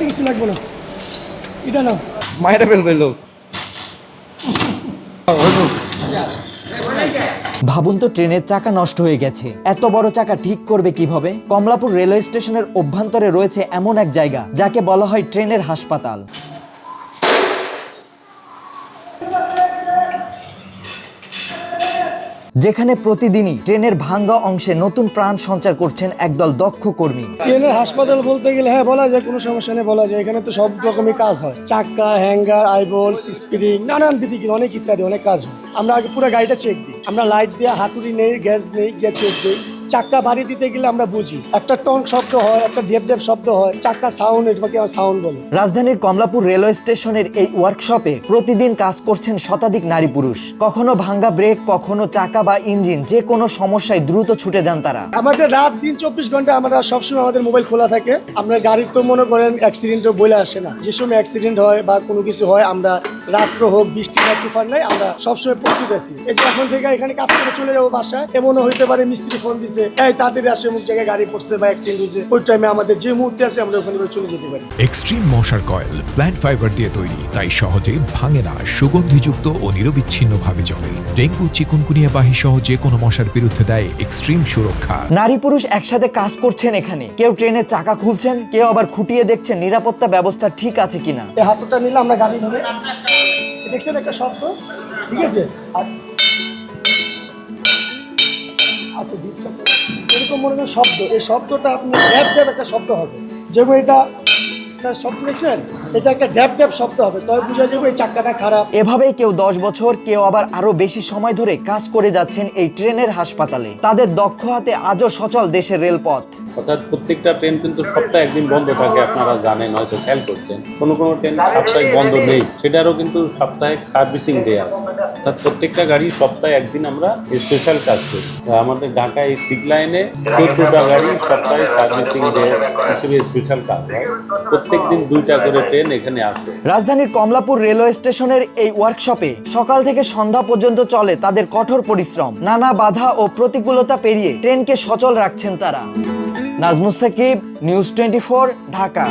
কিছু লাগবে না, এটা নাও। মায়েরা ফেলবে লোক। ভাবুন তো, ট্রেনের চাকা নষ্ট হয়ে গেছে, এত বড় চাকা ঠিক করবে কিভাবে? কমলাপুর রেলওয়ে স্টেশনের অভ্যন্তরে রয়েছে এমন এক জায়গা যাকে বলা হয় ট্রেনের হাসপাতাল। যেখানে প্রতিদিনই ট্রেনের ভাঙ্গা অংশে নতুন প্রাণ সঞ্চার করছেন একদল দক্ষ কর্মী। ট্রেনের হাসপাতাল বলতে গেলে হ্যাঁ বলা যায়, কোনো সমস্যা নেই বলা যায়। এখানে তো সব রকমই কাজ হয়, চাকা, হ্যাঙ্গার, আইবল, স্প্রিং, নানান বিধি অনেক ইত্যাদি অনেক কাজ হয়। আমরা আগে পুরো গাড়িটা চেক দিই, আমরা লাইট দিয়ে হাতুড়ি নেই, গ্যাস নেই, গ্যাস চেক দিই। চাক্কা বাড়ি দিতে গেলে আমরা বুঝি, একটা টন শব্দ হয়, একটা ডেপ ডেপ শব্দ হয়, চাক্কা সাউন্ড, এটাকে আমরা সাউন্ড বলি। রাজধানীর কমলাপুর রেলওয়ে স্টেশনের এই ওয়ার্কশপে প্রতিদিন কাজ করছেন শতাধিক নারী পুরুষ। কখনো ভাঙ্গা ব্রেক, কখনো চাকা বা ইঞ্জিন, যে কোনো সমস্যায় দ্রুত ছুটে যান তারা। আমাদের রাত দিন 24 ঘন্টা আমরা সবসময় আমাদের মোবাইল খোলা থাকে। আমরা গাড়ির তো মনে করেন অ্যাক্সিডেন্টও বলে আসে না, যে সময় অ্যাক্সিডেন্ট হয় বা কোনো কিছু হয়, আমরা রাত্র হোক, বৃষ্টি না তুফান নাই, আমরা সবসময় প্রস্তুত আছি। এই যে এখন থেকে এখানে কাজ করে চলে যাবো বাসায়, এমনও হইতে পারে মিস্ত্রি ফোন দিছে, এই তাদের আসে অমুক জায়গায় গাড়ি পড়ছে বা অ্যাক্সিডেন্ট হয়েছে, ওই টাইমে আমাদের যে মুহূর্তে আছে আমরা ওখানে চলে যেতে পারি। এক্সট্রিম মশার কয়েল প্ল্যান্ট ফাইবার দিয়ে তৈরি, তাই সহজে ভাঙে না, সুগন্ধিযুক্ত ও নিরবিচ্ছিন্নভাবে জ্বলে। ডেঙ্গু, চিকুনগুনিয়া বাহি সহ যে কোনো মশার বিরুদ্ধে দেয় এক্সট্রিম সুরক্ষা। নারী পুরুষ একসাথে কাজ করছেন এখানে, কেউ ট্রেনের চাকা খুলছেন, কেউ আবার খুঁটিয়ে দেখছেন নিরাপত্তা ব্যবস্থা ঠিক আছে কিনা। এই হাতটা নিলে আমরা গাড়ি ধরে দেখছেন একটা শব্দ, ঠিক আছে, আর আছে ডিপ শব্দ, এরকম মনে করেন শব্দ, এই শব্দটা আপনি ড্যাপ ড্যাপ একটা শব্দ হবে, যেমন এটা একটা শব্দ দেখছেন, এটা একটা ড্যাপ ড্যাপ শব্দ হবে, তবে বোঝা যাবে এই চাকাটা খারাপ। এভাবেই কেউ 10 বছর, কেউ আবার আরো বেশি সময় ধরে কাজ করে যাচ্ছেন এই ট্রেনের হাসপাতালে। তাদের দক্ষ হাতে আজও সচল দেশের রেলপথ। অর্থাৎ প্রত্যেকটা ট্রেন কিন্তু সপ্তাহে একদিন বন্ধ থাকে, আপনারা জানেন, হয়তো খেয়াল করছেন। কোনো কোনো ট্রেন সাপ্তাহিক বন্ধ নেই, সেটারও কিন্তু সাপ্তাহিক সার্ভিসিং ডে আছে। অর্থাৎ প্রত্যেকটা গাড়ি সপ্তাহে একদিন আমরা স্পেশাল কাজ করি। আমাদের ঢাকা এই সিক লাইনে 14টা গাড়ি সপ্তাহে সার্ভিসিং ডে হিসেবে স্পেশাল কাজ হয়। প্রত্যেকদিন 2টা করে ট্রেন এখানে আসে। রাজধানীর কমলাপুর রেলওয়ে স্টেশনের এই ওয়ার্কশপে সকাল থেকে সন্ধ্যা পর্যন্ত চলে তাদের কঠোর পরিশ্রম। নানা বাধা ও প্রতিকূলতা পেরিয়ে ট্রেনকে সচল রাখছেন তারা। নাজমুস সাকিব, নিউজ 24, ঢাকা।